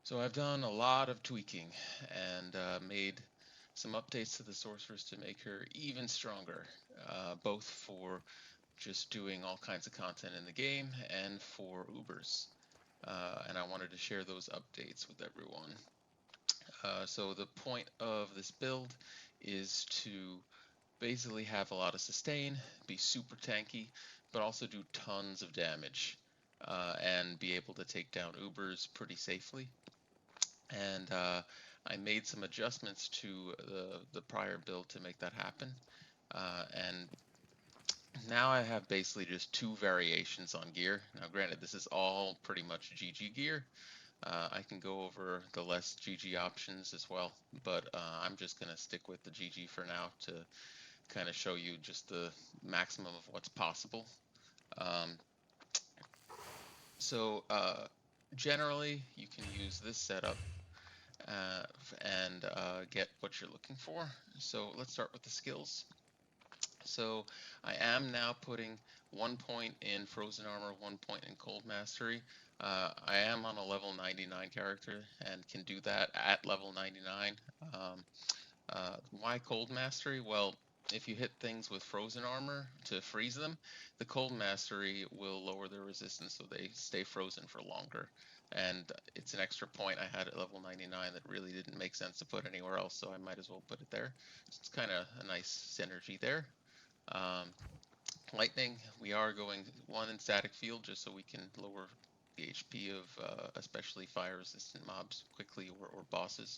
So I've done a lot of tweaking and made some updates to the Sorceress to make her even stronger, both for just doing all kinds of content in the game and for Ubers. And I wanted to share those updates with everyone. So the point of this build is to basically have a lot of sustain, be super tanky, but also do tons of damage and be able to take down Ubers pretty safely. And I made some adjustments to the prior build to make that happen. And now I have basically just two variations on gear. Now, granted, this is all pretty much GG gear. I can go over the less GG options as well, but I'm just going to stick with the GG for now to kind of show you just the maximum of what's possible. Um, so generally, you can use this setup and get what you're looking for. So let's start with the skills. So I am now putting 1 point in Frozen Armor, 1 point in Cold Mastery. I am on a level 99 character and can do that at level 99. Why Cold Mastery? Well, if you hit things with Frozen Armor to freeze them, the Cold Mastery will lower their resistance so they stay frozen for longer. And it's an extra point I had at level 99 that really didn't make sense to put anywhere else, so I might as well put it there. So it's kind of a nice synergy there. Lightning, we are going 1 in static field just so we can lower the HP of especially fire resistant mobs quickly or bosses.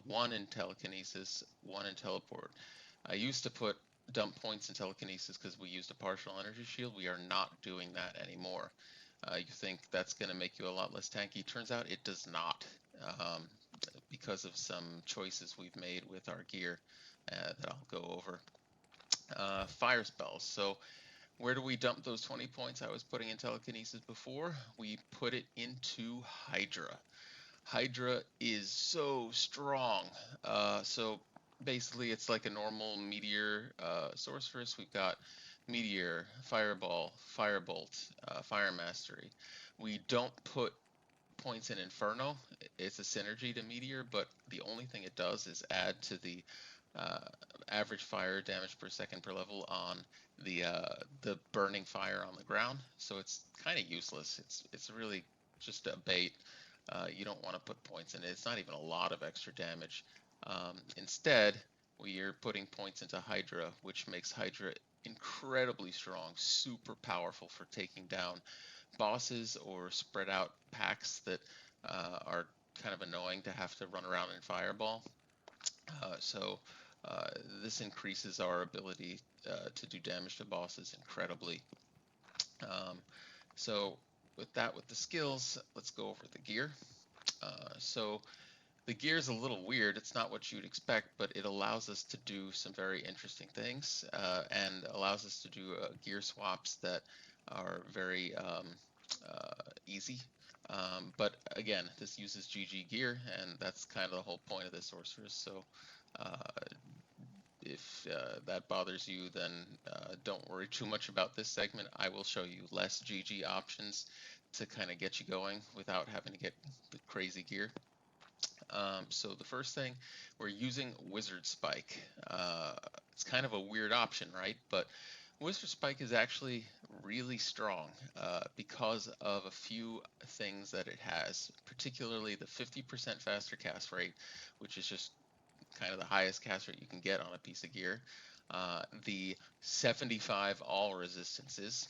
1 in telekinesis, 1 in teleport. I used to put dump points in telekinesis because we used a partial energy shield. We are not doing that anymore. You think that's going to make you a lot less tanky. Turns out it does not, because of some choices we've made with our gear that I'll go over. Fire spells. So where do we dump those 20 points I was putting in telekinesis before? We put it into Hydra. Hydra is so strong. So basically, it's like a normal meteor sorceress. We've got meteor, fireball, firebolt, fire mastery. We don't put points in inferno. It's a synergy to meteor, but the only thing it does is add to the uh, average fire damage per second per level on the burning fire on the ground. So it's kind of useless. It's really just a bait. You don't want to put points in it. It's not even a lot of extra damage. Instead, we are putting points into Hydra, which makes Hydra incredibly strong, super powerful for taking down bosses or spread out packs that are kind of annoying to have to run around in Fireball. So this increases our ability to do damage to bosses incredibly. Um, so with that, with the skills, let's go over the gear. So the gear is a little weird. It's not what you'd expect, but it allows us to do some very interesting things and allows us to do gear swaps that are very easy. But again, this uses GG gear, and that's kind of the whole point of this Sorceress. So uh, if that bothers you, then don't worry too much about this segment. I will show you less GG options to kind of get you going without having to get the crazy gear. So the first thing, we're using Wizard Spike. It's kind of a weird option, right? But Wizard Spike is actually really strong because of a few things that it has, particularly the 50% faster cast rate, which is just kind of the highest cast rate you can get on a piece of gear. The 75 all resistances,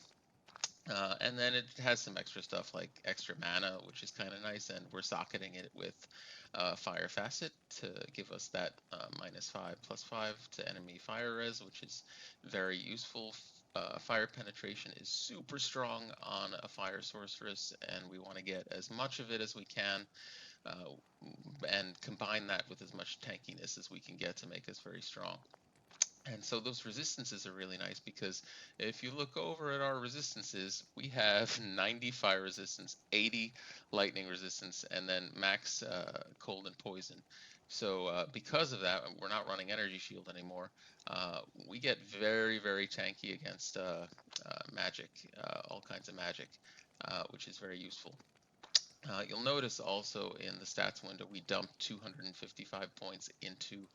and then it has some extra stuff like extra mana, which is kind of nice, and we're socketing it with Fire Facet to give us that -5 +5 to enemy fire res, which is very useful. Fire penetration is super strong on a fire sorceress, and we want to get as much of it as we can and combine that with as much tankiness as we can get to make us very strong. And so those resistances are really nice because if you look over at our resistances, we have 90 fire resistance, 80 lightning resistance, and then max cold and poison. So because of that, we're not running energy shield anymore. We get very, very tanky against magic, all kinds of magic, which is very useful. You'll notice also in the stats window we dumped 255 points into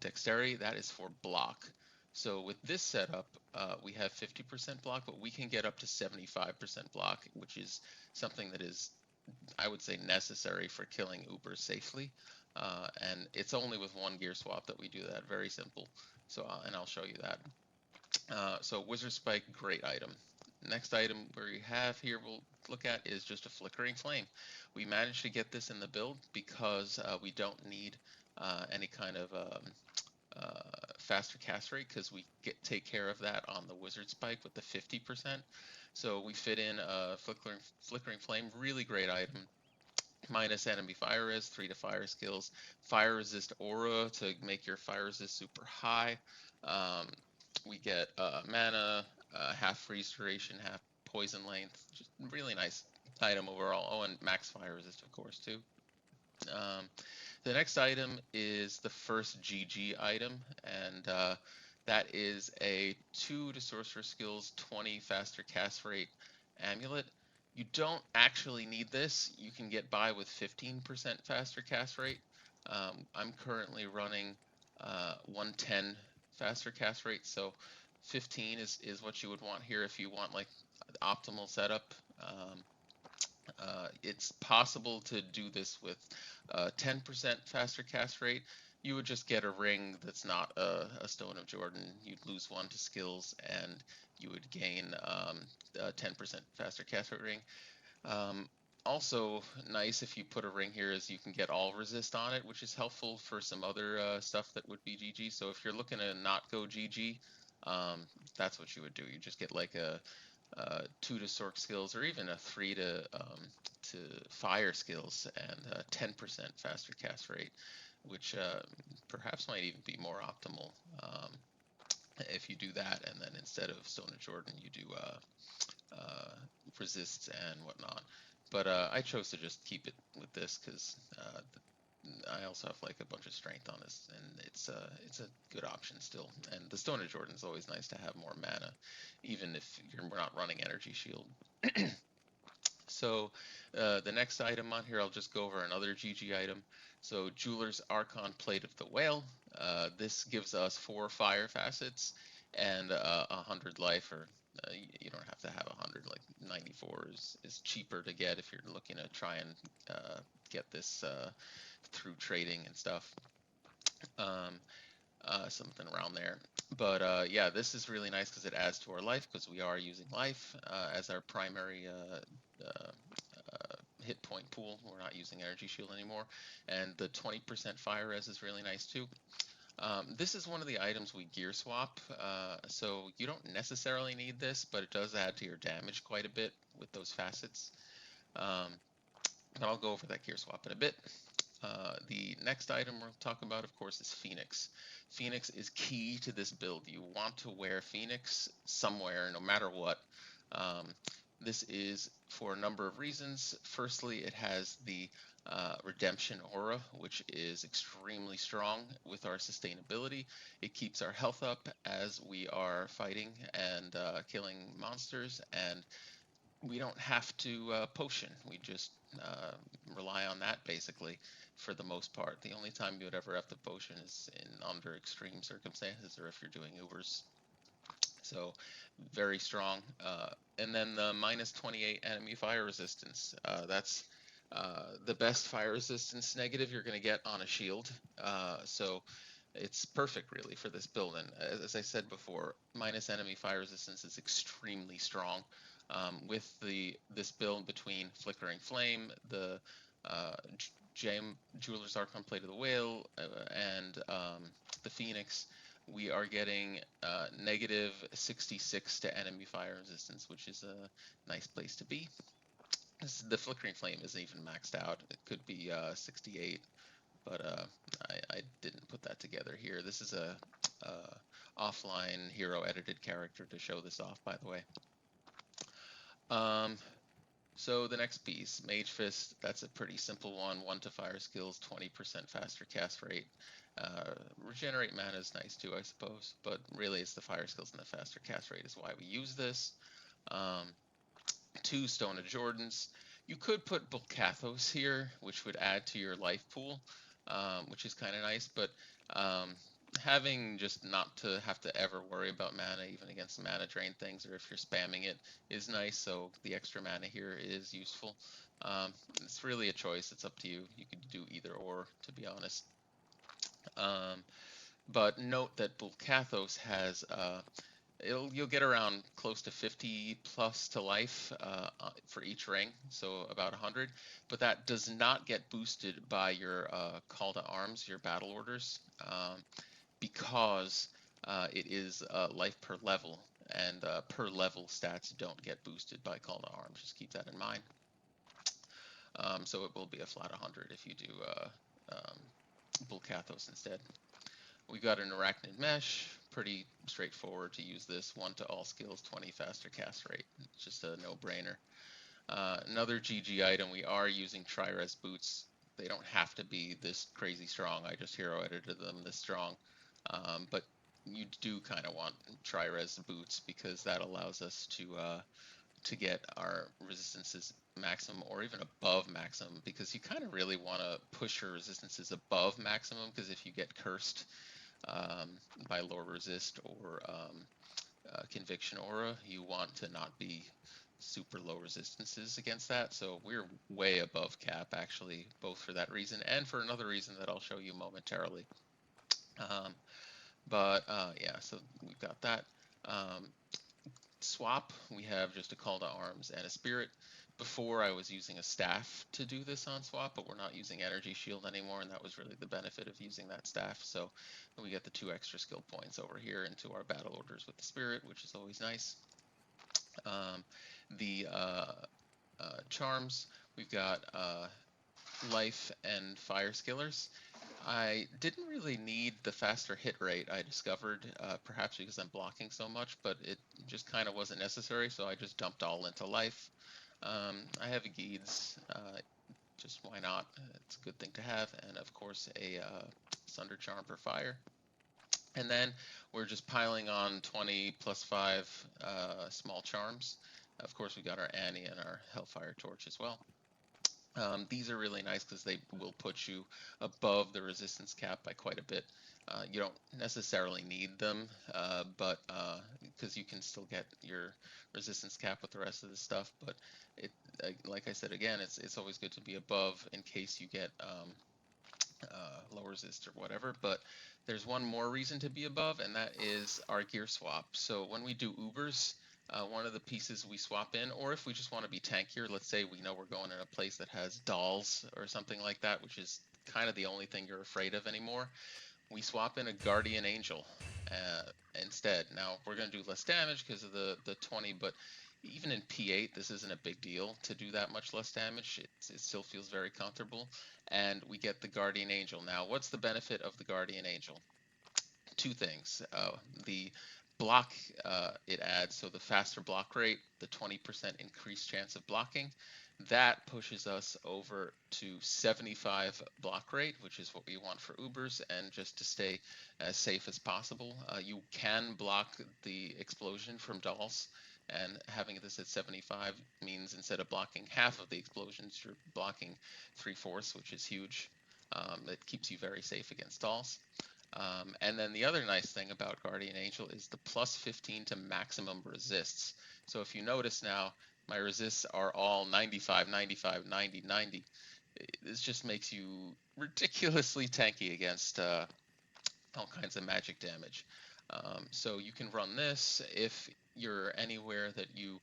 dexterity. That is for block. So with this setup, we have 50% block, but we can get up to 75% block, which is something that is, I would say, necessary for killing Ubers safely. And it's only with one gear swap that we do that. Very simple. So, and I'll show you that. So Wizard Spike, great item. Next item we have here we'll look at is just a Flickering Flame. We managed to get this in the build because we don't need any kind of faster cast rate, because we take care of that on the Wizard Spike with the 50%. So we fit in a Flickering Flame, really great item. Minus enemy fire res, 3 to fire skills, fire resist aura to make your fire resist super high. We get mana, half freeze duration, half poison length. Just really nice item overall. Oh, and max fire resist, of course, too. The next item is the first GG item, and that is a 2 to sorcerer skills, 20 faster cast rate amulet. You don't actually need this. You can get by with 15% faster cast rate. I'm currently running 110 faster cast rate, so 15 is what you would want here if you want like the optimal setup. It's possible to do this with 10% faster cast rate. You would just get a ring that's not a Stone of Jordan. You'd lose 1 to skills, and you would gain a 10% faster cast rate ring. Also nice if you put a ring here is you can get all resist on it, which is helpful for some other stuff that would be GG. So if you're looking to not go GG, that's what you would do. You just get like a 2 to Sorc skills, or even a 3 to fire skills, and 10% faster cast rate, which perhaps might even be more optimal if you do that, and then instead of Stone of Jordan you do resists and whatnot. But I chose to just keep it with this because I also have like a bunch of strength on this, and it's a good option still. And the Stone of Jordan is always nice to have more mana, even if we're not running Energy Shield. So the next item on here, I'll just go over another GG item. So Jeweler's Archon Plate of the Whale. This gives us 4 fire facets and 100 life, or you don't have to have 100. Like 94 is cheaper to get if you're looking to try and get this through trading and stuff. Something around there. But yeah, this is really nice because it adds to our life, because we are using life as our primary hit point pool. We're not using Energy Shield anymore. And the 20% fire res is really nice too. This is one of the items we gear swap, so you don't necessarily need this, but it does add to your damage quite a bit with those facets. But I'll go over that gear swap in a bit. The next item we'll talk about, of course, is Phoenix. Phoenix is key to this build. You want to wear Phoenix somewhere, no matter what. This is for a number of reasons. Firstly, it has the Redemption Aura, which is extremely strong with our sustainability. It keeps our health up as we are fighting and killing monsters, and we don't have to potion. We just rely on that basically for the most part. The only time you would ever have to potion is under extreme circumstances, or if you're doing Ubers. So very strong. And then the minus 28 enemy fire resistance. That's the best fire resistance negative you're going to get on a shield. So it's perfect really for this build. And as I said before, minus enemy fire resistance is extremely strong. With this build between Flickering Flame, the Jeweler's Archon Plate of the Whale, and the Phoenix, we are getting negative 66 to enemy fire resistance, which is a nice place to be. The Flickering Flame isn't even maxed out. It could be 68, but I didn't put that together here. This is a offline hero edited character to show this off, by the way. So the next piece, Mage Fist, that's a pretty simple one. 1 to fire skills, 20% faster cast rate. Regenerate mana is nice too, I suppose, but really it's the fire skills and the faster cast rate is why we use this. 2 Stone of Jordans. You could put Bulkathos here, which would add to your life pool, which is kind of nice, but having just not to have to ever worry about mana, even against mana drain things, or if you're spamming it, is nice, so the extra mana here is useful. It's really a choice, it's up to you. You could do either or, to be honest. But note that Bulkathos has you'll get around close to 50 plus to life for each ring, so about 100. But that does not get boosted by your call to arms, your battle orders, because it is life per level, and per level stats don't get boosted by call to arms. Just keep that in mind. So it will be a flat 100 if you do Bulkathos instead. We got an Arachnid Mesh, pretty straightforward to use this. 1 to all skills, 20 faster cast rate. It's just a no-brainer. Another GG item, we are using Tri-Res boots. They don't have to be this crazy strong. I just hero edited them this strong. But you do kind of want Tri-Res boots because that allows us to get our resistances maximum or even above maximum, because you kind of really want to push your resistances above maximum, because if you get cursed by Lore Resist or Conviction Aura, you want to not be super low resistances against that. So we're way above cap, actually, both for that reason and for another reason that I'll show you momentarily. Yeah, so we've got that. Swap, we have just a call to arms and a spirit. Before I was using a staff to do this on swap, but we're not using energy shield anymore, and that was really the benefit of using that staff. So we get the 2 extra skill points over here into our battle orders with the spirit, which is always nice. The charms, we've got life and fire skillers. I didn't really need the faster hit rate, I discovered, perhaps because I'm blocking so much, but it just kind of wasn't necessary, so I just dumped all into life. I have a Geeds, just why not? It's a good thing to have, and of course a Sunder Charm per fire. And then we're just piling on 20 plus 5 small charms. Of course, we got our Annie and our Hellfire Torch as well. These are really nice because they will put you above the resistance cap by quite a bit. You don't necessarily need them, but because you can still get your resistance cap with the rest of the stuff. But it, like I said again, it's always good to be above in case you get low resist or whatever. But there's one more reason to be above, and that is our gear swap. So when we do Ubers, one of the pieces we swap in, or if we just want to be tankier, let's say we know we're going in a place that has dolls or something like that, which is kind of the only thing you're afraid of anymore, we swap in a Guardian Angel instead. Now, we're going to do less damage because of the 20, but even in P8, this isn't a big deal to do that much less damage. It still feels very comfortable, and we get the Guardian Angel. Now, what's the benefit of the Guardian Angel? 2 things. The block it adds, so the faster block rate, the 20% increased chance of blocking, that pushes us over to 75 block rate, which is what we want for Ubers, and just to stay as safe as possible. You can block the explosion from dolls, and having this at 75 means instead of blocking half of the explosions, you're blocking 3/4, which is huge. It keeps you very safe against dolls. And then the other nice thing about Guardian Angel is the plus 15 to maximum resists. So if you notice now, my resists are all 95, 95, 90, 90. This just makes you ridiculously tanky against all kinds of magic damage. So you can run this if you're anywhere that you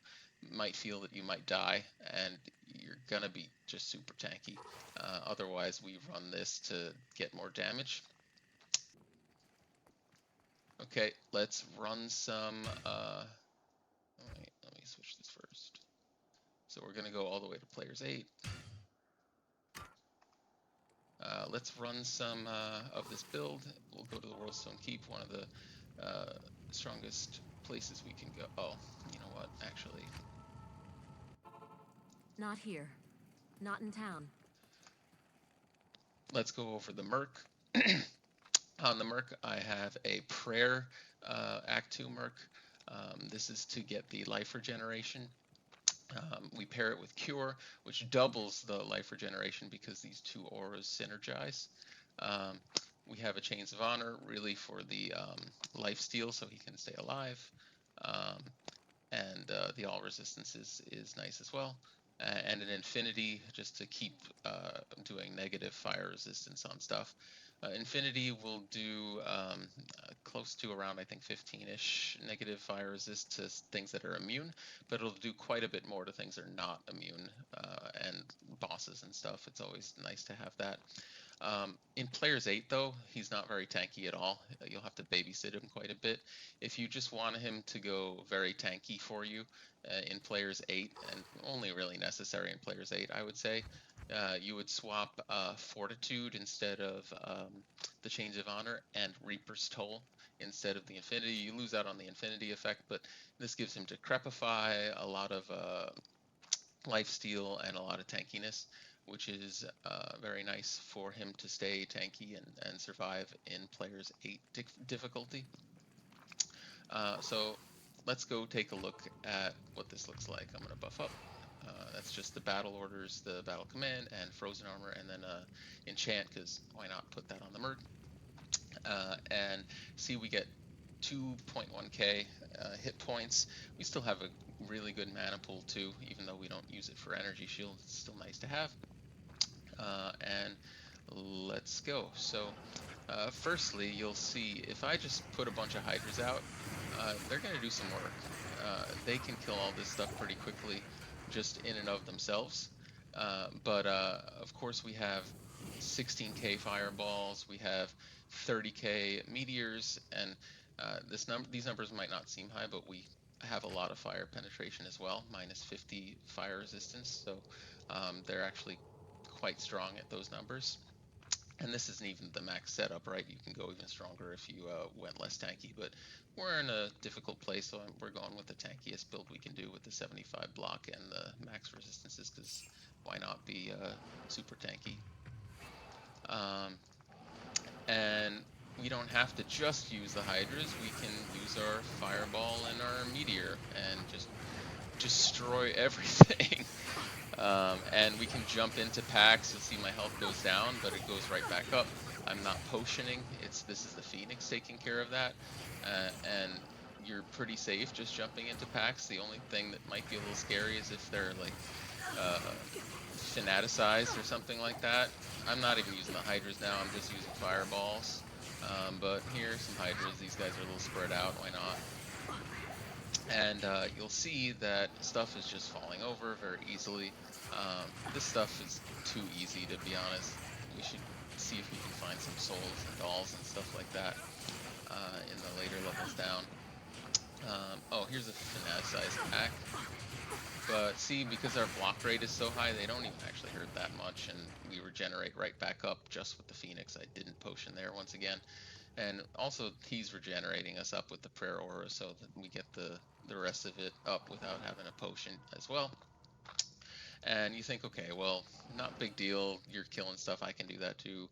might feel that you might die, and you're gonna be just super tanky. Otherwise, we run this to get more damage. Okay, let's run some, wait, let me switch this first. So we're gonna go all the way to players 8. Let's run some of this build. We'll go to the Worldstone Keep, one of the strongest places we can go. Oh, you know what, actually. Not here. Not in town. Let's go over the Merc. On the Merc, I have a Prayer Act 2 Merc. This is to get the life regeneration. We pair it with Cure, which doubles the life regeneration because these two auras synergize. Um, we have a Chains of Honor, really for the life steal, so he can stay alive. Um, and the all resistance is nice as well. And an Infinity, just to keep doing negative fire resistance on stuff. Infinity will do close to around, I think, 15-ish negative fire resist to things that are immune, but it'll do quite a bit more to things that are not immune, and bosses and stuff. It's always nice to have that. In Players 8, though, he's not very tanky at all. You'll have to babysit him quite a bit. If you just want him to go very tanky for you in Players 8, and only really necessary in Players 8, I would say, you would swap Fortitude instead of the Chains of Honor, and Reaper's Toll instead of the Infinity. You lose out on the Infinity effect, but this gives him Decrepify, a lot of lifesteal, and a lot of tankiness, which is very nice for him to stay tanky and survive in Players 8 difficulty. So let's go take a look at what this looks like. I'm going to buff up. That's just the battle orders, the battle command, and frozen armor, and then enchant, because why not put that on the Merc? And see, we get 2.1k hit points. We still have a really good mana pool too, even though we don't use it for energy shield. It's still nice to have. And let's go. So firstly, you'll see if I just put a bunch of Hydras out, they're going to do some work. They can kill all this stuff pretty quickly just in and of themselves. But of course we have 16k fireballs, we have 30k meteors, and these numbers might not seem high, but we have a lot of fire penetration as well, minus 50 fire resistance, so they're actually quite strong at those numbers. And this isn't even the max setup, right? You can go even stronger if you went less tanky, but we're in a difficult place, so we're going with the tankiest build we can do with the 75 block and the max resistances, because why not be super tanky? And we don't have to just use the Hydras, we can use our Fireball and our Meteor and just destroy everything. And we can jump into packs. You'll see my health goes down, but it goes right back up. I'm not potioning. This is the Phoenix taking care of that, and you're pretty safe just jumping into packs. The only thing that might be a little scary is if they're like fanaticized or something like that. I'm not even using the Hydras now. I'm just using Fireballs. But here's some Hydras. These guys are a little spread out. Why not? And you'll see that stuff is just falling over very easily. This stuff is too easy, to be honest. We should see if we can find some souls and dolls and stuff like that in the later levels down. Oh, here's a fanaticized pack. But see, because our block rate is so high, they don't even actually hurt that much, and we regenerate right back up just with the Phoenix. I didn't potion there once again. And also, he's regenerating us up with the Prayer Aura, so that we get the rest of it up without having a potion as well. And you think, okay, well, not big deal, you're killing stuff, I can do that too.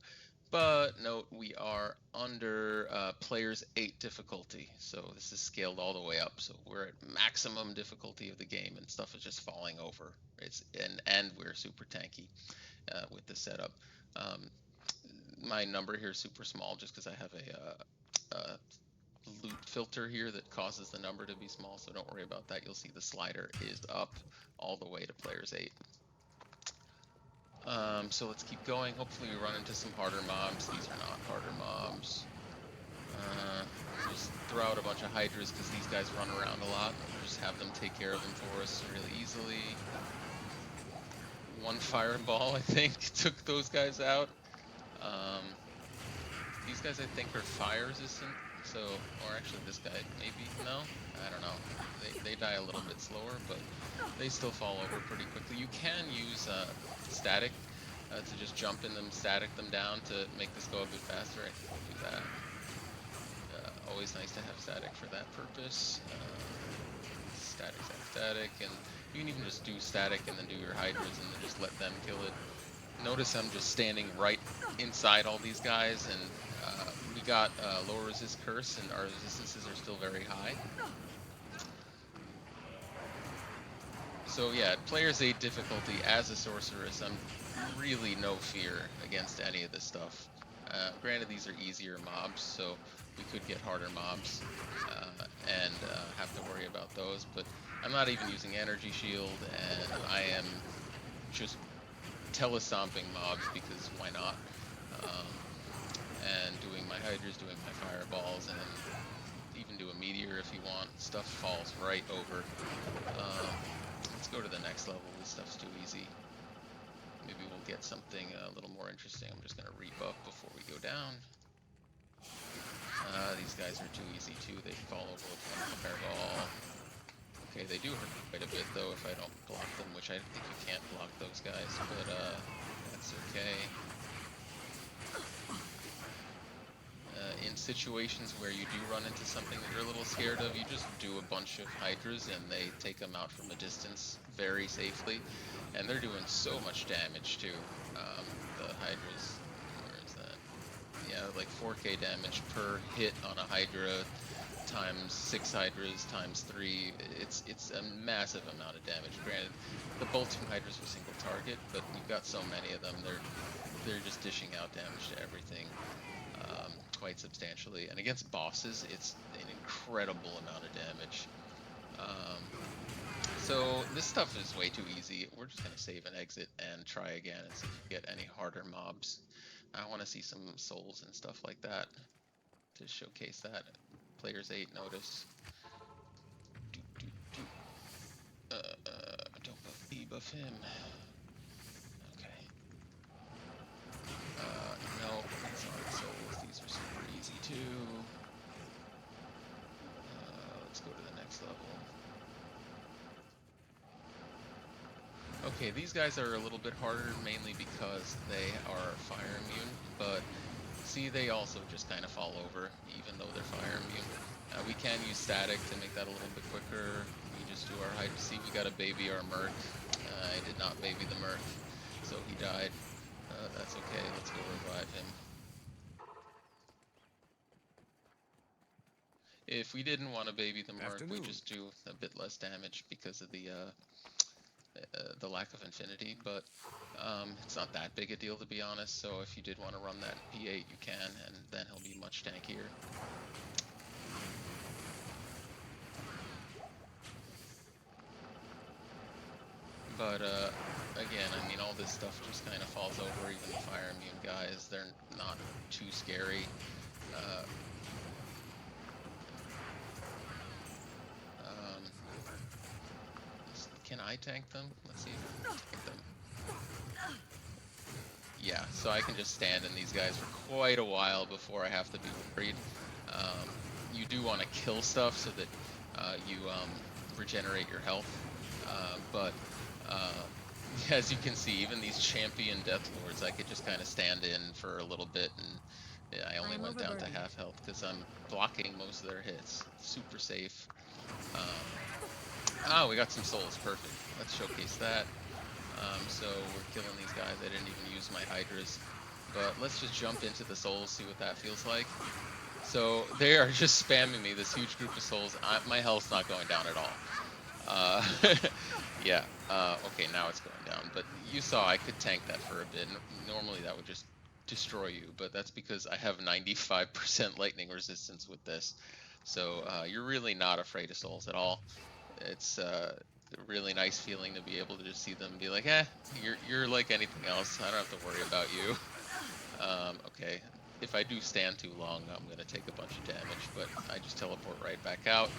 But note, we are under Players 8 difficulty, so this is scaled all the way up. So we're at maximum difficulty of the game, and stuff is just falling over. And we're super tanky with the setup. My number here is super small, just because I have a loot filter here that causes the number to be small, so don't worry about that. You'll see the slider is up all the way to Players 8. So let's keep going. Hopefully we run into some harder mobs. These are not harder mobs. Just throw out a bunch of Hydras because these guys run around a lot. Just have them take care of them for us really easily. One Fireball, I think, took those guys out. These guys, I think, are fire resistant. So, or actually this guy, maybe, no? I don't know. They die a little bit slower, but they still fall over pretty quickly. You can use static to just jump in them, static them down to make this go a bit faster. I can do that. Always nice to have static for that purpose. Static, and you can even just do static and then do your Hydras and then just let them kill it. Notice I'm just standing right inside all these guys, and we got low resist curse, and our resistances are still very high. So yeah, at Player's 8 difficulty as a Sorceress, I'm really no fear against any of this stuff. Granted, these are easier mobs, so we could get harder mobs and have to worry about those, but I'm not even using Energy Shield, and I am just telestomping mobs because why not? Um, and doing my Hydras, doing my Fireballs, and even do a Meteor if you want. Stuff falls right over. Let's go to the next level. This stuff's too easy. Maybe we'll get something a little more interesting. I'm just going to rebuff before we go down. These guys are too easy too. They fall over with one fireball. Okay, they do hurt quite a bit though if I don't block them, which I think you can't block those guys, but that's okay. In situations where you do run into something that you're a little scared of, you just do a bunch of Hydras and they take them out from a distance very safely. And they're doing so much damage too, the Hydras. Where is that? Yeah, like 4k damage per hit on a Hydra, times 6 Hydras, times 3. It's a massive amount of damage. Granted, the bolting Hydras were single target, but you've got so many of them, they're just dishing out damage to everything. Quite substantially, and against bosses it's an incredible amount of damage. So this stuff is way too easy. We're just gonna save and exit and try again and see if we get any harder mobs. I want to see some souls and stuff like that to showcase that. Players 8 notice. Don't debuff him. Okay. No, these aren't souls. These are super easy too. Let's go to the next level. Okay, these guys are a little bit harder, mainly because they are fire immune, but see, they also just kind of fall over, even though they're fire immune. We can use static to make that a little bit quicker. We just do our hide. See, we got to baby our Merc. I did not baby the Merc, so he died. That's okay, let's go revive him. If we didn't want to baby the Merc, we just do a bit less damage because of the lack of infinity, but it's not that big a deal, to be honest. So if you did want to run that in P8, you can, and then he'll be much tankier. But again, I mean, all this stuff just kind of falls over. Even the fire immune guys, they're not too scary. Can I tank them? Let's see if I can tank them. Yeah, so I can just stand in these guys for quite a while before I have to be worried. You do want to kill stuff so that you regenerate your health, but as you can see, even these champion Death Lords, I could just kind of stand in for a little bit, and I only went down to half health because I'm blocking most of their hits. Super safe. Oh, we got some souls, perfect. Let's showcase that. So we're killing these guys. I didn't even use my Hydras, but let's just jump into the souls, see what that feels like. So they are just spamming me, this huge group of souls. My health's not going down at all. Yeah, okay, now it's going down, but you saw I could tank that for a bit. Normally that would just destroy you, but that's because I have 95% lightning resistance with this. So you're really not afraid of souls at all. It's a really nice feeling to be able to just see them and be like, you're like anything else. I don't have to worry about you. Okay, if I do stand too long, I'm going to take a bunch of damage, but I just teleport right back out.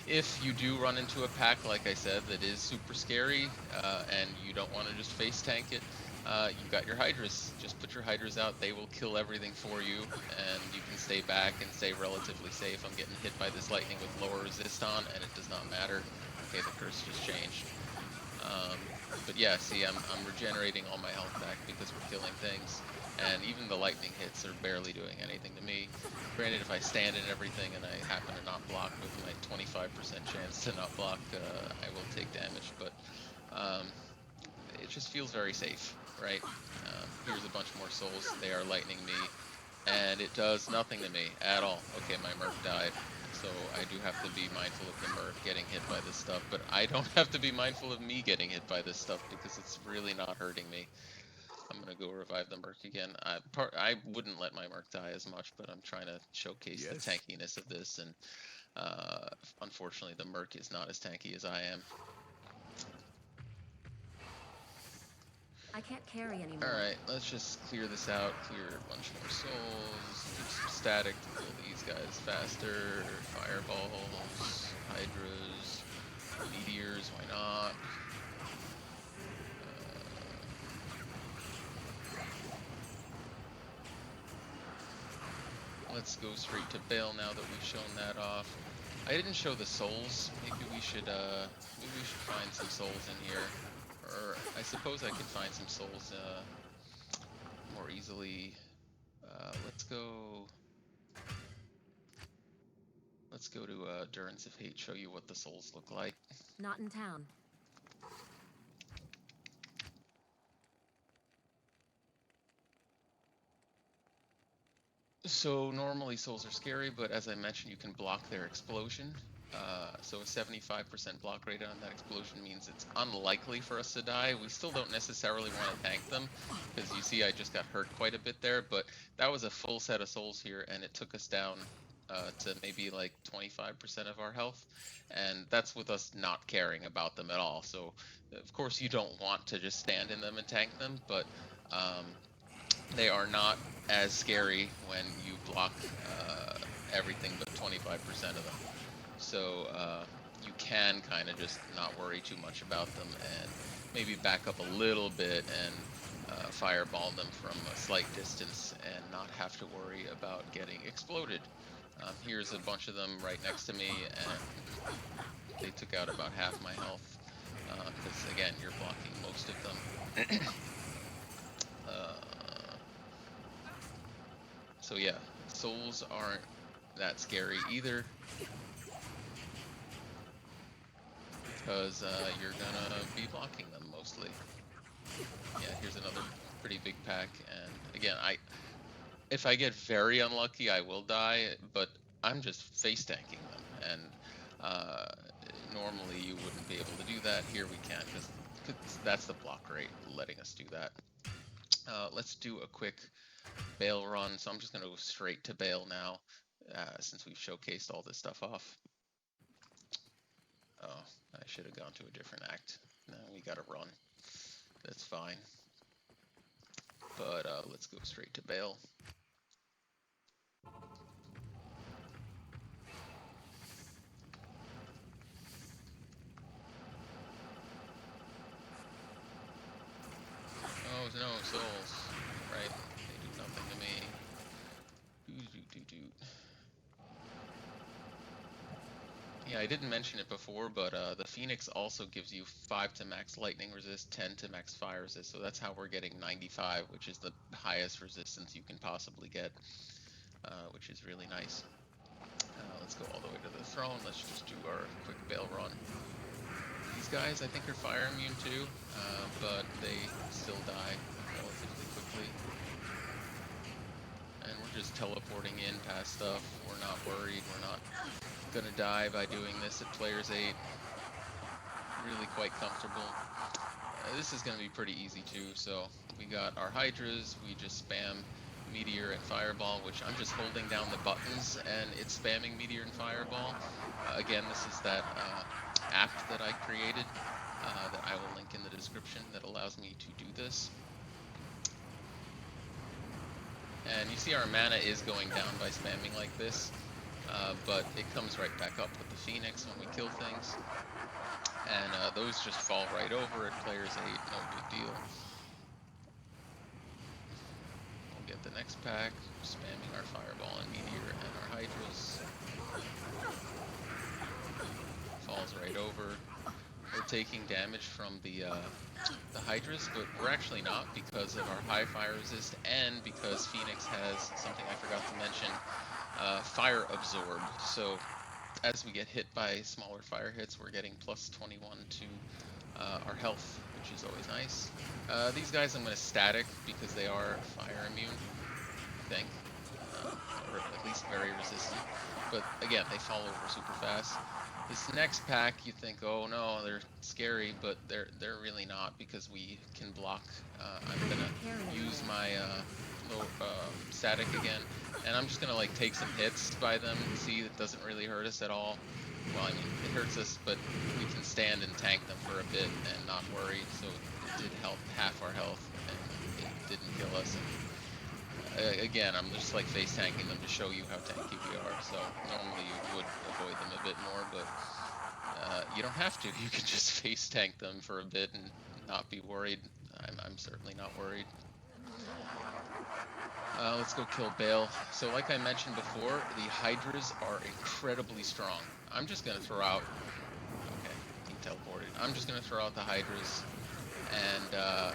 If you do run into a pack, like I said, that is super scary, and you don't want to just face tank it, you got your Hydras. Just put your Hydras out, they will kill everything for you, and you can stay back and stay relatively safe. I'm getting hit by this lightning with lower resist on, and it does not matter. Okay, the curse just changed. But yeah, see, I'm regenerating all my health back because we're killing things, and even the lightning hits are barely doing anything to me. Granted, if I stand in everything and I happen to not block with my 25% chance to not block, I will take damage, but it just feels very safe, right? Here's a bunch more souls. They are lightning me, and it does nothing to me at all. Okay, my Merc died. So I do have to be mindful of the Merc getting hit by this stuff, but I don't have to be mindful of me getting hit by this stuff because it's really not hurting me. I'm gonna go revive the Merc again. I wouldn't let my Merc die as much, but I'm trying to showcase the tankiness of this, and unfortunately the Merc is not as tanky as I am. I can't carry anymore. Alright, let's just clear this out, clear a bunch more souls, do some static to kill these guys faster, fireballs, hydras, meteors, why not? Let's go straight to Baal now that we've shown that off. I didn't show the souls. Maybe we should find some souls in here. Or I suppose I could find some souls more easily. Let's go to Durance of Hate, show you what the souls look like. Not in town. So normally souls are scary, but as I mentioned, you can block their explosion. So a 75% block rate on that explosion means it's unlikely for us to die. We still don't necessarily want to tank them, because you see I just got hurt quite a bit there, but that was a full set of souls here, and it took us down to maybe like 25% of our health, and that's with us not caring about them at all. So of course you don't want to just stand in them and tank them, but they are not as scary when you block everything but 25% of them. So you can kind of just not worry too much about them and maybe back up a little bit and fireball them from a slight distance and not have to worry about getting exploded. Here's a bunch of them right next to me, and they took out about half my health because again, you're blocking most of them. So yeah, souls aren't that scary either, because you're gonna be blocking them mostly. Yeah, here's another pretty big pack, and again, if I get very unlucky, I will die, but I'm just face tanking them, and normally you wouldn't be able to do that. Here we can, because that's the block rate letting us do that. Let's do a quick Baal run, so I'm just going to go straight to Baal now, since we've showcased all this stuff off. Oh, I should have gone to a different act. No, we got to run. That's fine. But let's go straight to Baal. Oh no, souls. Right, they do nothing to me. Yeah, I didn't mention it before, but the Phoenix also gives you 5 to max lightning resist, 10 to max fire resist, so that's how we're getting 95, which is the highest resistance you can possibly get, which is really nice. Let's go all the way to the throne. Let's just do our quick Baal run. These guys, I think, are fire immune too, but they still die relatively quickly. And we're just teleporting in past stuff. We're not worried. We're not gonna die by doing this at players 8. Really quite comfortable. This is gonna be pretty easy too. So we got our hydras. We just spam meteor and fireball, which I'm just holding down the buttons and it's spamming meteor and fireball. Again, this is that app that I created that I will link in the description that allows me to do this. And you see our mana is going down by spamming like this, but it comes right back up with the Phoenix when we kill things. And those just fall right over at players 8, no big deal. We'll get the next pack, spamming our fireball and meteor and our hydras. Falls right over. We're taking damage from the hydras, but we're actually not because of our high fire resist and because Phoenix has something I forgot to mention, fire absorb. So as we get hit by smaller fire hits, we're getting plus 21 to our health, which is always nice. These guys I'm going to static because they are fire immune, I think. or at least very resistant. But again, they fall over super fast. This next pack, you think, oh no, they're scary, but they're really not because we can block. I'm gonna use my static again, and I'm just gonna like take some hits by them. See, it doesn't really hurt us at all. Well, I mean, it hurts us, but we can stand and tank them for a bit and not worry. So it did help half our health, and it didn't kill us. And again, I'm just like face tanking them to show you how tanky we are. So normally you would avoid them a bit more, but you don't have to. You can just face tank them for a bit and not be worried. I'm certainly not worried. Let's go kill Baal. So like I mentioned before, the Hydras are incredibly strong. I'm just going to throw out... Okay, he teleported. I'm just going to throw out the Hydras, and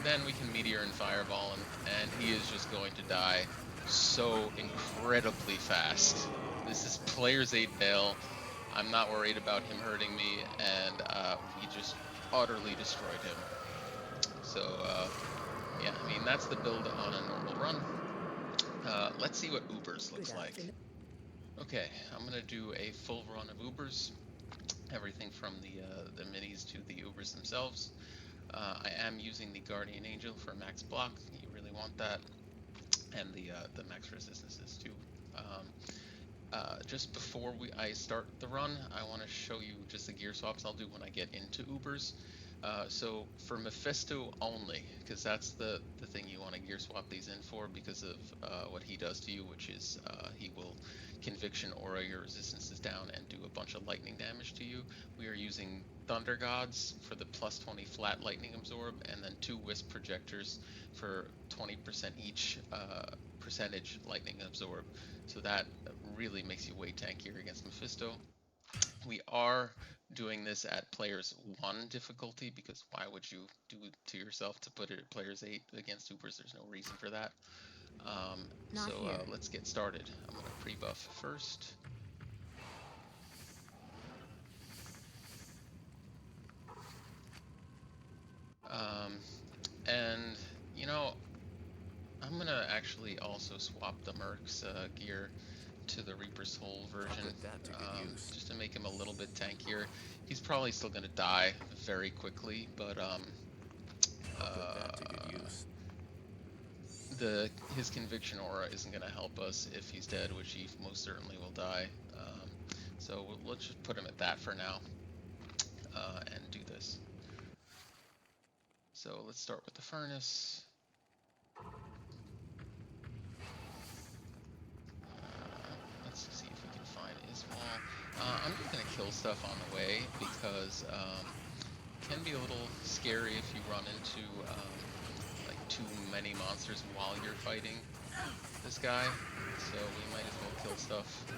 then we can Meteor and Fireball him, and he is just going to die so incredibly fast. This is Player's 8 Baal. I'm not worried about him hurting me, and we just utterly destroyed him. So, yeah, I mean, that's the build on a normal run. Let's see what Ubers looks like. Okay, I'm going to do a full run of Ubers. Everything from the minis to the Ubers themselves. I am using the Guardian Angel for max block. You really want that. And the max resistances too. Just before I start the run, I want to show you just the gear swaps I'll do when I get into Ubers. So for Mephisto only, because that's the thing you want to gear swap these in for because of what he does to you, which is he will Conviction Aura your resistances down and do a bunch of lightning damage to you. We are using Thunder Gods for the plus 20 flat lightning absorb, and then 2 Wisp projectors for 20% each percentage lightning absorb. So that really makes you way tankier against Mephisto. We are doing this at players 1 difficulty because why would you do it to yourself to put it at players 8 against Ubers? There's no reason for that. Let's get started. I'm going to pre-buff first. And, you know, I'm going to actually also swap the Merc's gear to the Reaper's Soul version, just to make him a little bit tankier. He's probably still going to die very quickly, but his Conviction Aura isn't going to help us if he's dead, which he most certainly will die. So let's just put him at that for now and do this. So let's start with the Furnace. Let's see if we can find Izual. I'm just going to kill stuff on the way because it can be a little scary if you run into like too many monsters while you're fighting this guy. So we might as well kill stuff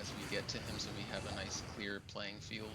as we get to him so we have a nice clear playing field.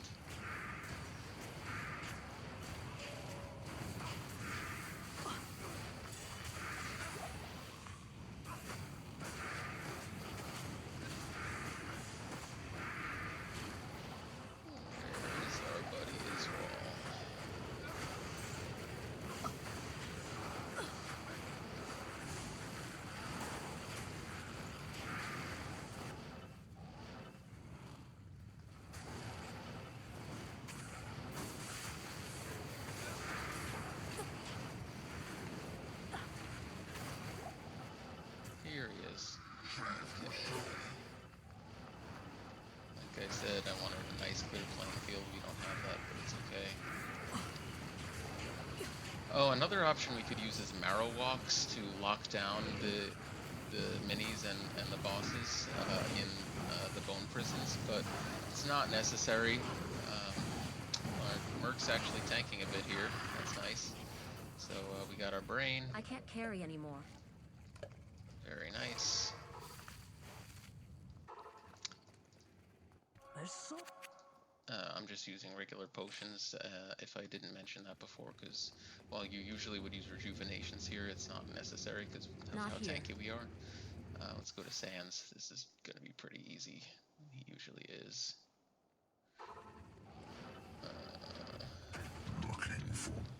Here he is. Okay. Like I said, I wanted a nice clear playing field. We don't have that, but it's okay. Oh, another option we could use is Marrow Walks to lock down the minis and the bosses in the bone prisons, but it's not necessary. Our Merc's actually tanking a bit here. That's nice. So we got our brain. I can't carry anymore. Very nice. I'm just using regular potions, if I didn't mention that before, because while you usually would use rejuvenations here, it's not necessary because of how tanky we are. Let's go to Sands. This is going to be pretty easy. He usually is.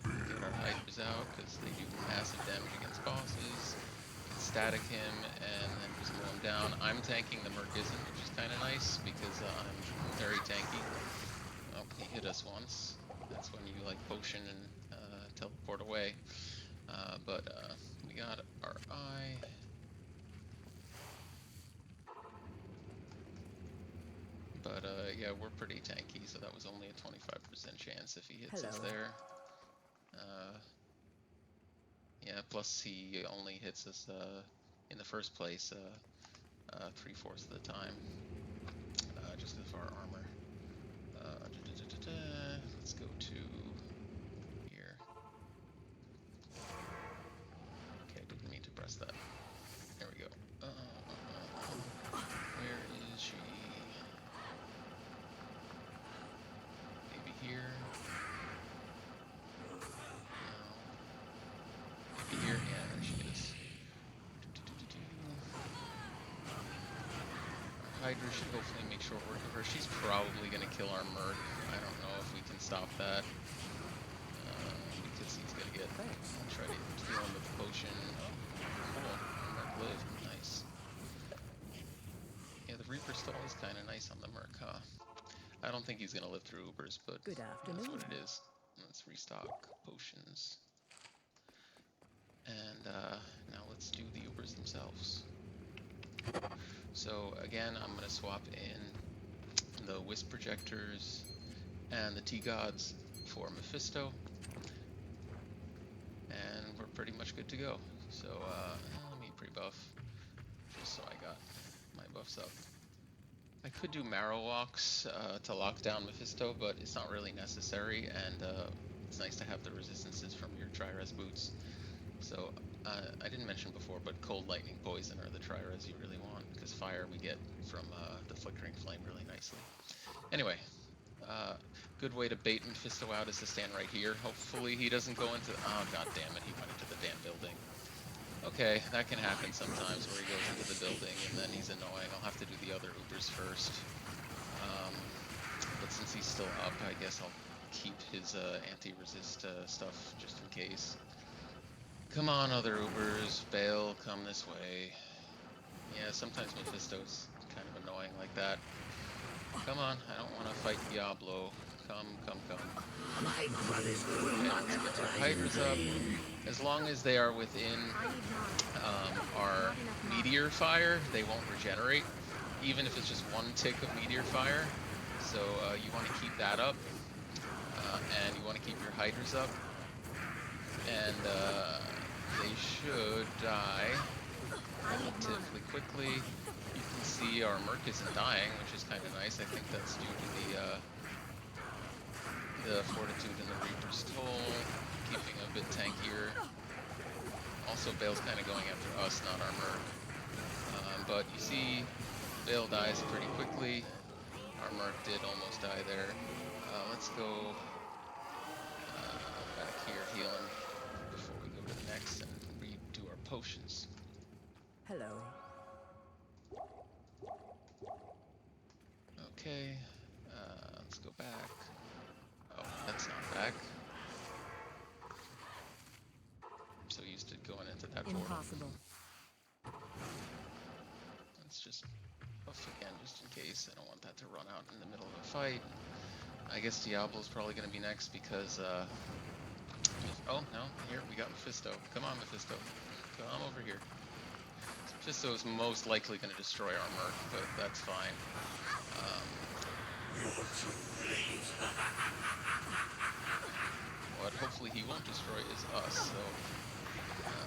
Get our Hydras out because they do massive damage against bosses. static him and then just mow him down. I'm tanking, the Merc isn't, which is kind of nice because I'm very tanky. Oh, he hit us once. That's when you like potion and teleport away. But we got our eye. But yeah, we're pretty tanky, so that was only a 25% chance if he hits us there. Yeah, plus he only hits us in the first place 3/4 of the time, just because of our armor. Let's go to here. Okay, didn't mean to press that. There we go. Where is she? Maybe here? No. Maybe here? Yeah, there she is. Our Hydra should hopefully make short work of her. She's probably going to kill our Merc. I don't know if we can stop that. Because he's going to get... I'll try to heal him with the potion. Oh, cool. Our Merc lived. Nice. Yeah, the Reaper stall is kind of nice on the Merc, huh? I don't think he's going to live through Ubers, but that's what it is. Let's restock potions. And now let's do the Ubers themselves. So again, I'm going to swap in the Wisp projectors and the T-Gods for Mephisto. And we're pretty much good to go. So let me pre-buff, just so I got my buffs up. I could do Marrow Walks to lock down Mephisto, but it's not really necessary, and it's nice to have the resistances from your Tri-Res boots. So I didn't mention before, but Cold, Lightning, Poison are the Tri-Res you really want, because Fire we get from the Flickering Flame really nicely. Anyway, good way to bait Mephisto out is to stand right here. Hopefully he doesn't go into... Oh, god damn it, he went into the damn building. Okay, that can happen sometimes where he goes into the building and then he's annoying. I'll have to do the other Ubers first. But since he's still up, I guess I'll keep his anti-resist stuff just in case. Come on, other Ubers. Baal, come this way. Yeah, sometimes Mephisto's kind of annoying like that. Come on, I don't want to fight Diablo. Come. Okay, let's get our Hydras up. As long as they are within our Meteor Fire, they won't regenerate, even if it's just one tick of Meteor Fire. So you want to keep that up, and you want to keep your Hydras up. And they should die relatively quickly. You can see our Merc isn't dying, which is kind of nice. I think that's due to the Fortitude and the Reaper's Toll, keeping a bit tankier. Also, Baal's kind of going after us, not our Merc. But you see, Baal dies pretty quickly. Our Merc did almost die there. Let's go back here, heal him before we go to the next and redo our potions. Hello. Okay, let's go back. Oh, that's not back. I'm so used to going into that portal. Impossible. Let's just buff again, just in case. I don't want that to run out in the middle of a fight. I guess Diablo's probably going to be next because, oh, no, here, we got Mephisto. Come on, Mephisto. Come over here. Mephisto is most likely going to destroy our Merc, but that's fine. What hopefully he won't destroy is us, so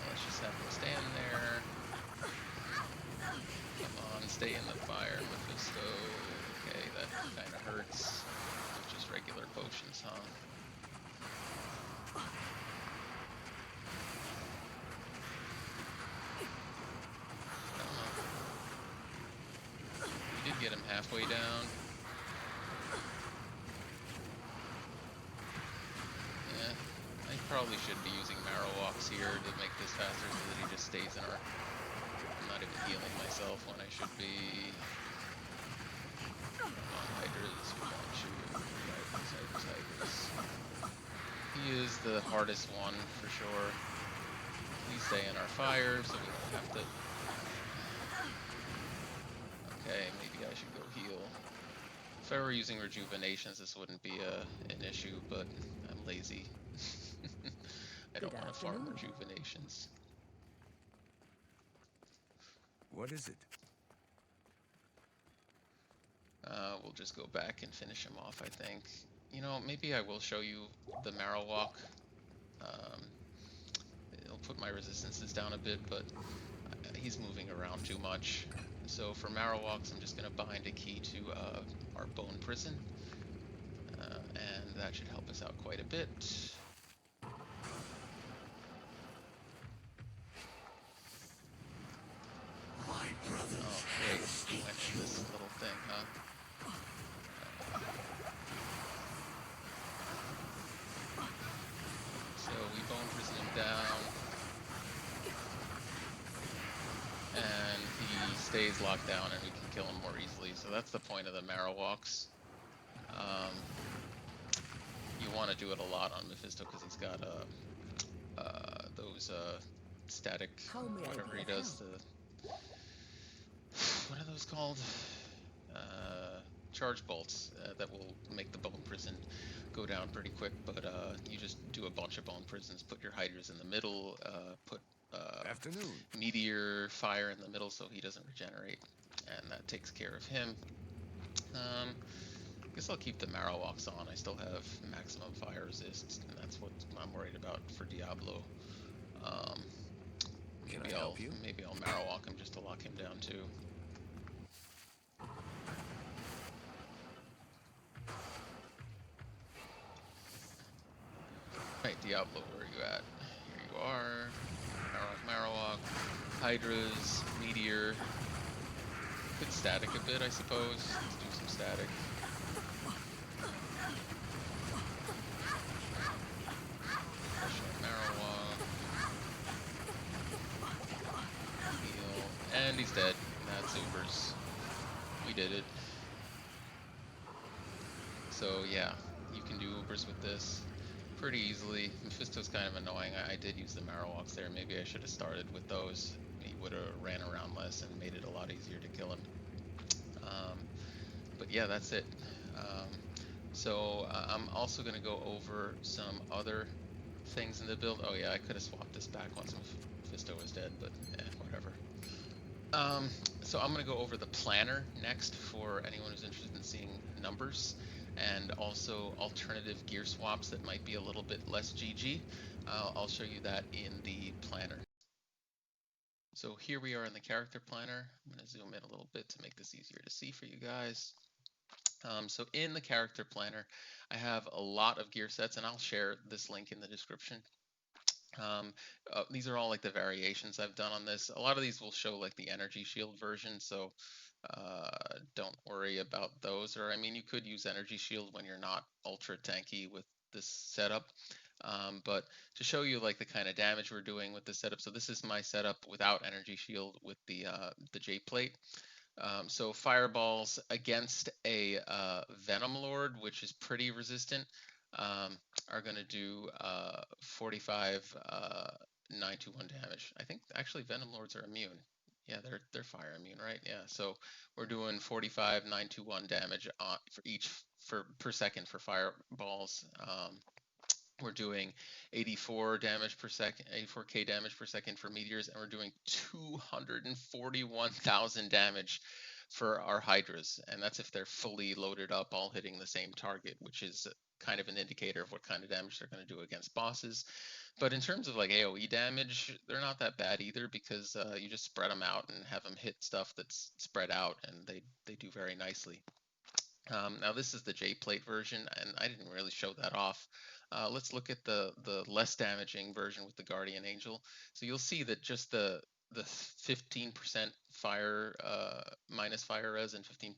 let's just have him stand there. Come on, stay in the fire, Mephisto. Okay, that kind of hurts. They're just regular potions, huh? We did get him halfway down. Yeah, I probably should be using Marrow Walks here to make this faster so that he just stays in our... I'm not even healing myself when I should be... Come on, Hydras, we want you. Hydras. He is the hardest one, for sure. We stay in our fire, so we don't have to... Okay, maybe I should go heal. If I were using rejuvenations, this wouldn't be an issue, but I'm lazy. I don't Good want to farm afternoon. rejuvenations. What is it? We'll just go back and finish him off, I think. You know, maybe I will show you the Marrow Walk. It'll put my resistances down a bit, but he's moving around too much. So for Marrow Walks, I'm just going to bind a key to our Bone Prison, and that should help us out quite a bit. Oh, great. He went in this little thing, huh? So we Bone Prison him down. And he stays locked down and we can kill him more easily. So that's the point of the Marrow Walks. You want to do it a lot on Mephisto because he's got those static, whatever he does, what are those called? Charge bolts that will make the Bone Prison go down pretty quick, but you just do a bunch of Bone Prisons, put your Hydras in the middle, put Afternoon. Meteor Fire in the middle so he doesn't regenerate, and that takes care of him. I guess I'll keep the Marrow Walks on. I still have maximum fire resist, and that's what I'm worried about for Diablo. Maybe I'll Marrow Walk him just to lock him down too. Right, Diablo, where are you at? Here you are. Marrow Walk, Hydras, Meteor. Could static a bit, I suppose. Let's do some static. Marrow Walk. Heal. And he's dead. That's Ubers. We did it. So yeah, you can do Ubers with this pretty easily. Mephisto's kind of annoying. I did use the Marrow Walks there. Maybe I should have started with those. He would have ran around less and made it a lot easier to kill him. But yeah, that's it. So I'm also going to go over some other things in the build. Oh yeah, I could have swapped this back once Mephisto was dead, but whatever. So I'm going to go over the planner next for anyone who's interested in seeing numbers, and also alternative gear swaps that might be a little bit less GG. I'll show you that in the planner. So here we are in the character planner. I'm going to zoom in a little bit to make this easier to see for you guys. So in the character planner, I have a lot of gear sets, and I'll share this link in the description. These are all like the variations I've done on this. A lot of these will show like the energy shield version, so don't worry about those. Or I mean, you could use energy shield when you're not ultra tanky with this setup. But to show you like the kind of damage we're doing with this setup, so this is my setup without energy shield with the J plate. So fireballs against a Venom Lord, which is pretty resistant, are going to do 45 921 damage. I think actually Venom Lords are immune. Yeah, they're fire immune, right? Yeah, so we're doing 45 921 damage per second for fireballs. We're doing 84 damage per second, 84k damage per second for meteors, and we're doing 241,000 damage for our hydras, and that's if they're fully loaded up, all hitting the same target, which is kind of an indicator of what kind of damage they're going to do against bosses. But in terms of like AoE damage, they're not that bad either, because you just spread them out and have them hit stuff that's spread out, and they do very nicely. Now this is the J plate version, and I didn't really show that off. Let's look at the less damaging version with the Guardian Angel. So you'll see that just the 15% fire minus fire res and 15%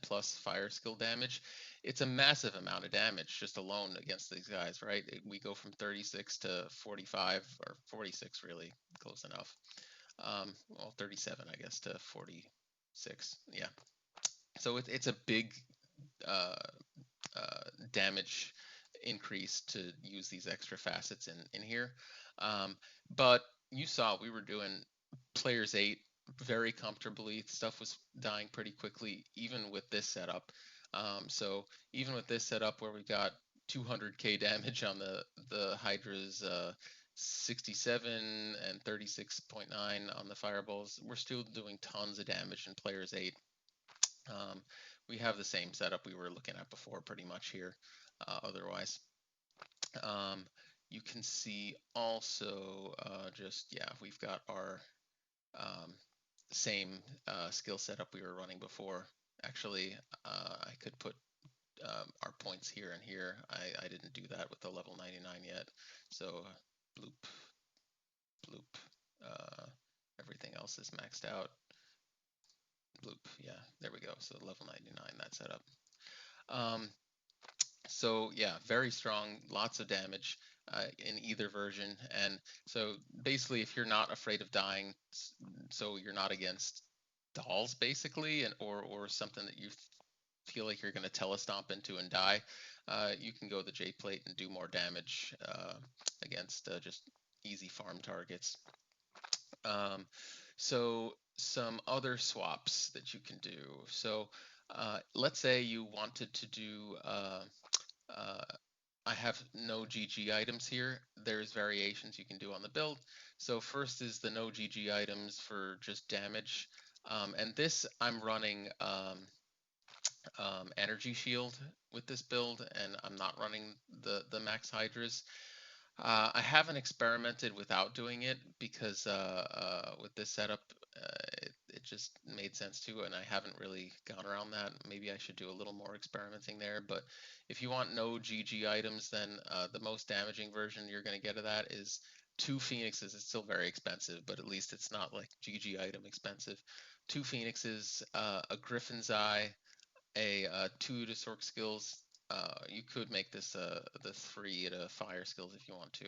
plus fire skill damage, it's a massive amount of damage just alone against these guys, right? We go from 36 to 45, or 46 really, close enough. Well, 37 I guess to 46, yeah. So it's a big damage increase to use these extra facets in here. But you saw we were doing players 8 very comfortably. Stuff was dying pretty quickly, even with this setup. So even with this setup where we got 200k damage on the Hydra's 67 and 36.9 on the fireballs, we're still doing tons of damage in players 8. We have the same setup we were looking at before pretty much here otherwise. You can see also we've got our same skill setup we were running before. Actually, I could put our points here and here. I didn't do that with the level 99 yet. So bloop, bloop, everything else is maxed out. Bloop, yeah, there we go. So level 99, that setup. So yeah, very strong, lots of damage in either version. And so basically, if you're not afraid of dying, so you're not against dolls basically, or something that you feel like you're going to telestomp into and die, you can go the J plate and do more damage against just easy farm targets. So some other swaps that you can do. So let's say you wanted to do I have no GG items here. There's variations you can do on the build. So first is the no GG items for just damage. And this I'm running energy shield with this build, and I'm not running the max hydras. I haven't experimented without doing it because with this setup, it just made sense to, and I haven't really gone around that. Maybe I should do a little more experimenting there. But if you want no GG items, then the most damaging version you're going to get of that is 2 Phoenixes. It's still very expensive, but at least it's not like GG item expensive. 2 Phoenixes, a Griffin's Eye, a 2 to Sorc skills. You could make this the 3 to fire skills if you want to,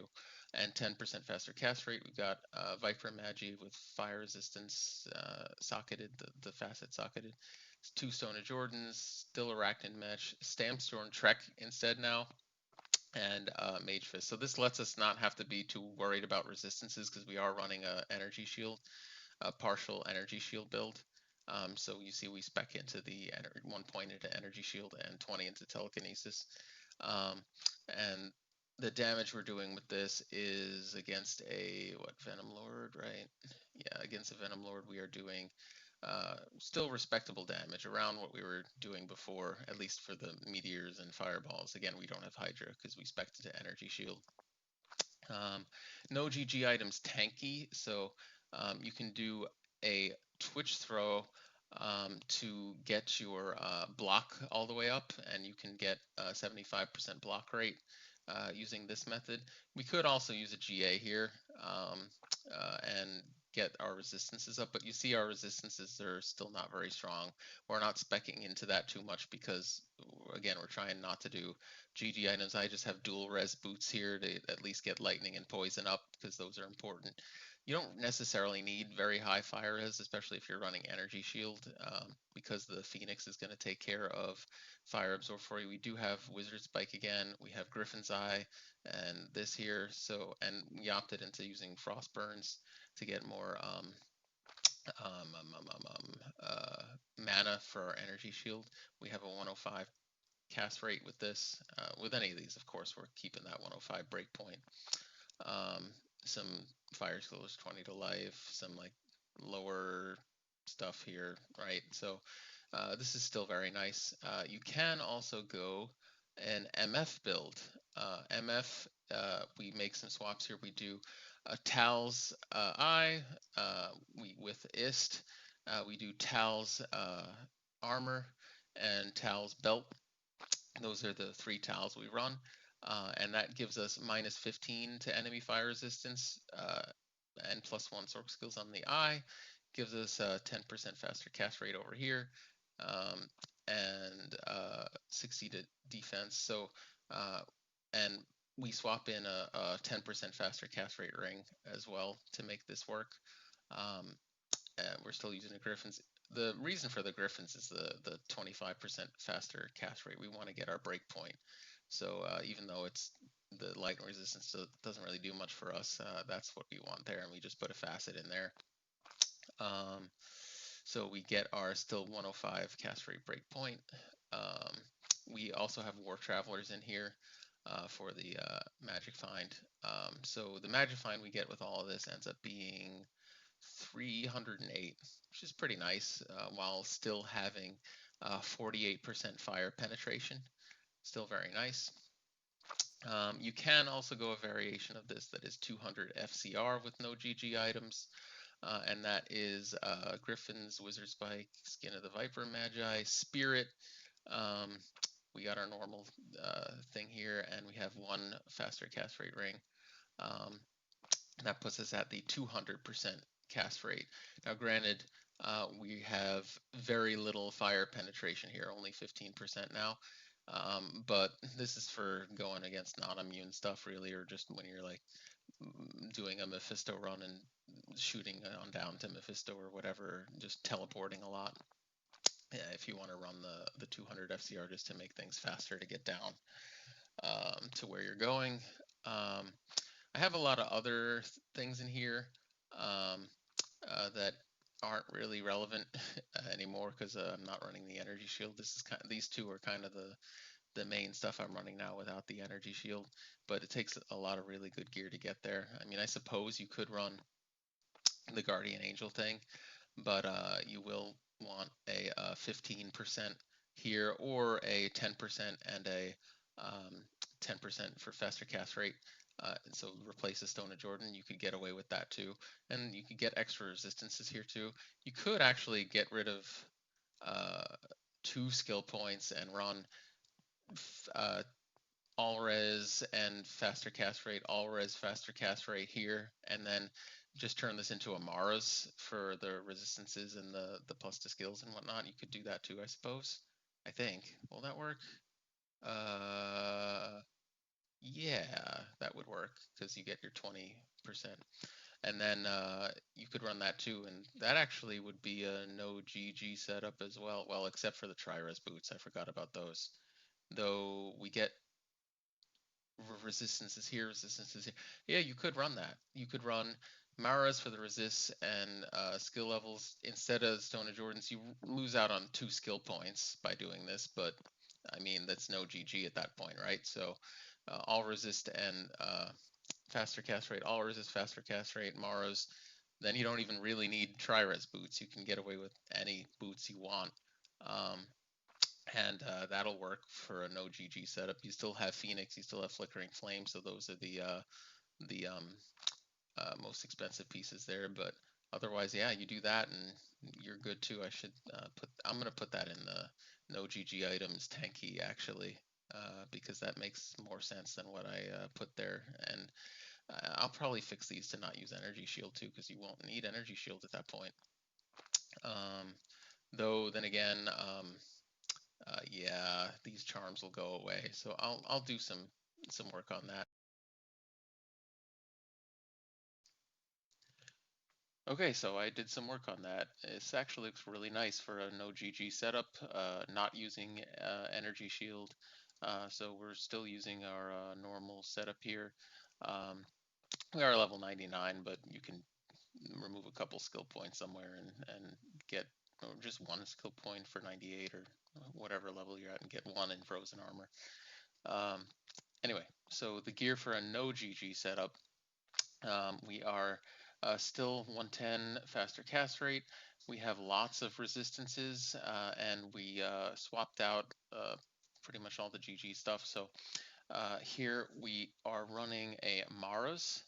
and 10% faster cast rate. We've got Viper Magi with fire resistance socketed, the facet socketed. 2 Stone of Jordans, still Arachnid Mesh, Stampstorm Trek instead now, and Mage Fist. So this lets us not have to be too worried about resistances because we are running a energy shield, a partial energy shield build. So you see we spec into the 1 point into energy shield and 20 into telekinesis. And the damage we're doing with this is against a Venom Lord, right? Yeah, against a Venom Lord we are doing still respectable damage around what we were doing before, at least for the meteors and fireballs. Again, we don't have Hydra because we spec'd into energy shield. No GG items Tanky, so you can do a Twitch throw to get your block all the way up, and you can get a 75% block rate using this method. We could also use a GA here and get our resistances up, but you see our resistances are still not very strong. We're not speccing into that too much because, again, we're trying not to do GG items. I just have dual res boots here to at least get lightning and poison up because those are important. You don't necessarily need very high fire res, especially if you're running energy shield, because the Phoenix is going to take care of fire absorb for you. We do have Wizard Spike again. We have Griffin's Eye and this here. So, and we opted into using Frost Burns to get more mana for our energy shield. We have a 105 cast rate with this. With any of these, of course, we're keeping that 105 breakpoint. Some fire skills 20 to life, some like lower stuff here, right? So this is still very nice. You can also go an MF build. MF, we make some swaps here. We do Tal's Eye with Ist. We do Tal's Armor and Tal's Belt. Those are the 3 Tals we run. And that gives us minus 15 to enemy fire resistance and plus 1 Sorc skills on the eye. Gives us a 10% faster cast rate over here and 60 to defense. So, and we swap in a 10% faster cast rate ring as well to make this work. And we're still using the Griffins. The reason for the Griffins is the 25% faster cast rate. We want to get our break point So even though it's the light resistance doesn't really do much for us, that's what we want there, and we just put a facet in there. So we get our still 105 cast rate breakpoint. We also have War Travelers in here for the Magic Find. So the Magic Find we get with all of this ends up being 308, which is pretty nice, while still having 48% fire penetration. Still very nice. You can also go a variation of this that is 200 FCR with no GG items. And that is Griffin's Wizard Spike, Skin of the Viper, Magi, Spirit. We got our normal thing here, and we have one faster cast rate ring. That puts us at the 200% cast rate. Now, granted, we have very little fire penetration here, only 15% now. But this is for going against non-immune stuff, really, or just when you're like doing a Mephisto run and shooting on down to Mephisto or whatever, just teleporting a lot. Yeah, if you want to run the 200 FCR just to make things faster to get down to where you're going. I have a lot of other things in here that aren't really relevant anymore because I'm not running the energy shield. These two are kind of the main stuff I'm running now without the energy shield, but it takes a lot of really good gear to get there. I mean, I suppose you could run the Guardian Angel thing, but you will want a 15% here or a 10% and a 10% for faster cast rate. So replace the Stone of Jordan. You could get away with that too, and you could get extra resistances here too. You could actually get rid of 2 skill points and run all res and faster cast rate, all res faster cast rate here, and then just turn this into a Mara's for the resistances and the plus to skills and whatnot. You could do that too, I suppose. I think. Will that work? Yeah, that would work because you get your 20%. And then you could run that too, and that actually would be a no GG setup as well. Well, except for the tri-res boots, I forgot about those. Though we get resistances here, resistances here. Yeah, you could run that. You could run Maras for the resists and skill levels instead of Stone of Jordans. You lose out on 2 skill points by doing this, but I mean that's no GG at that point, right? So all resist and faster cast rate, all resist, faster cast rate, Maras. Then you don't even really need tri-res boots. You can get away with any boots you want. And that'll work for a no GG setup. You still have Phoenix, you still have Flickering Flame, so those are the most expensive pieces there. But otherwise, yeah, you do that and you're good too. I'm gonna put that in the no GG items Tanky actually, because that makes more sense than what I put there. And I'll probably fix these to not use Energy Shield too, because you won't need Energy Shield at that point. Though then again. Yeah, these charms will go away. So I'll do some work on that. Okay, so I did some work on that. This actually looks really nice for a no GG setup, not using energy shield. So we're still using our normal setup here. We are level 99, but you can remove a couple skill points somewhere and get just 1 skill point for 98 or whatever level you're at and get 1 in frozen armor. Anyway, so the gear for a no GG setup, we are still 110 faster cast rate. We have lots of resistances, and we swapped out pretty much all the GG stuff. So here we are running a Mara's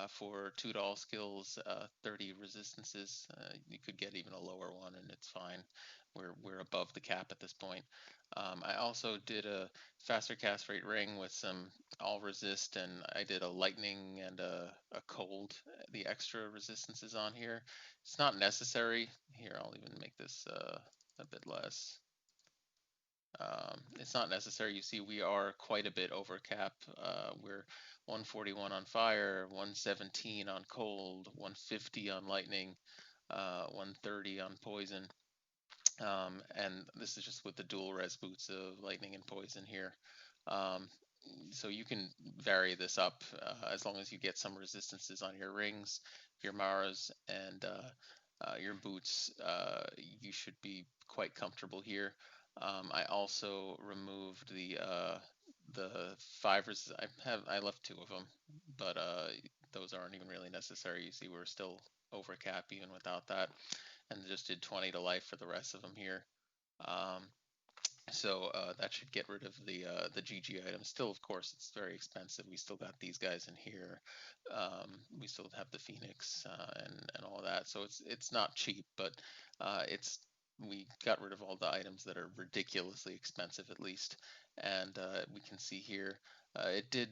for 2 doll skills, 30 resistances. You could get even a lower one, and it's fine. We're above the cap at this point. I also did a faster cast rate ring with some all resist, and I did a lightning and a cold. The extra resistances on here. It's not necessary. Here, I'll even make this a bit less. It's not necessary. You see, we are quite a bit over cap. We're 141 on fire, 117 on cold, 150 on lightning, 130 on poison. And this is just with the dual res boots of lightning and poison here. So you can vary this up as long as you get some resistances on your rings, your maras, and your boots. You should be quite comfortable here. I also removed the fivers. I left two of them, but those aren't even really necessary. You see, we're still over cap even without that, and just did 20 to life for the rest of them here. Um, so that should get rid of the GG items. Still, of course, it's very expensive. We still got these guys in here. We still have the Phoenix and all of that. So it's not cheap, but it's we got rid of all the items that are ridiculously expensive at least. And we can see here it did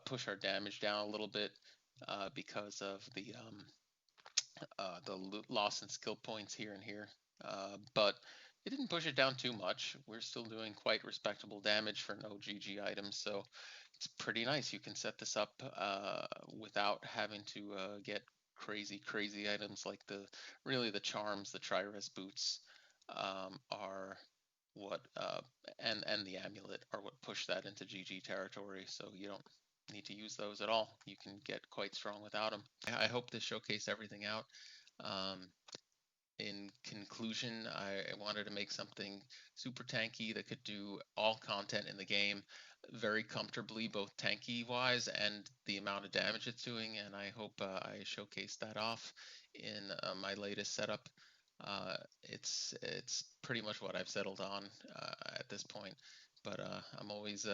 push our damage down a little bit because of the loss in skill points here and here. But it didn't push it down too much. We're still doing quite respectable damage for no GG items, so it's pretty nice. You can set this up without having to get crazy items like the charms, the tri-res boots are what and the amulet are what push that into GG territory. So you don't need to use those at all. You can get quite strong without them. I hope this showcased everything out. Um, in conclusion, I wanted to make something super tanky that could do all content in the game very comfortably, both tanky wise and the amount of damage it's doing. And I hope I showcased that off in my latest setup. It's pretty much what I've settled on at this point, but I'm always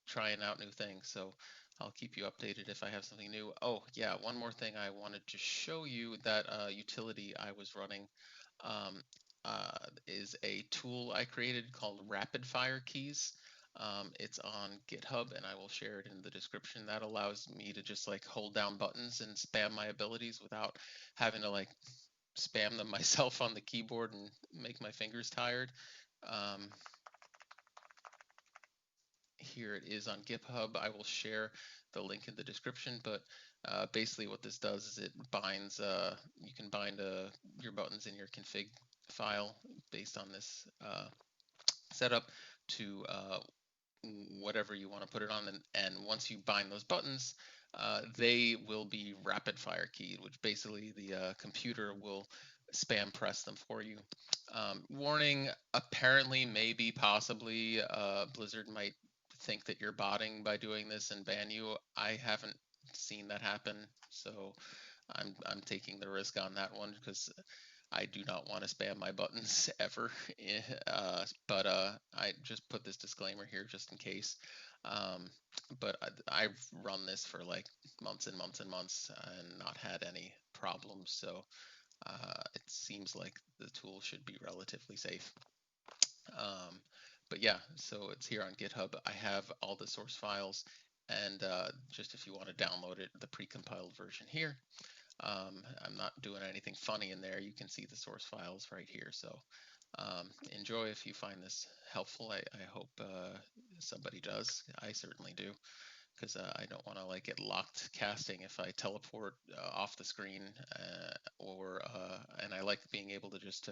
trying out new things. So I'll keep you updated if I have something new. Oh, yeah, one more thing I wanted to show you that utility I was running um, is a tool I created called RapidFireKeys. It's on GitHub and I will share it in the description. That allows me to just like hold down buttons and spam my abilities without having to like spam them myself on the keyboard and make my fingers tired. Um, Here it is on GitHub. I will share the link in the description, but basically what this does is it binds, you can bind your buttons in your config file based on this setup to whatever you want to put it on. And once you bind those buttons, they will be rapid fire keyed, which basically the computer will spam press them for you. Warning, apparently, maybe, possibly, Blizzard might think that you're botting by doing this and ban you. I haven't seen that happen, so I'm taking the risk on that one because I do not want to spam my buttons ever. But I just put this disclaimer here just in case. But I've run this for like months and months and months and not had any problems. So it seems like the tool should be relatively safe. But yeah, so it's here on GitHub. I have all the source files, and just if you want to download it, the precompiled version here. I'm not doing anything funny in there. You can see the source files right here. So enjoy if you find this helpful. I hope somebody does. I certainly do, because I don't want to like get locked casting if I teleport off the screen, and I like being able to just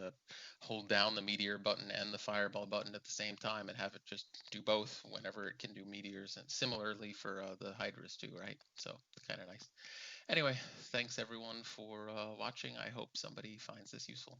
hold down the meteor button and the fireball button at the same time and have it just do both whenever it can do meteors, and similarly for the hydras too, right? So kind of nice. Anyway, thanks everyone for watching. I hope somebody finds this useful.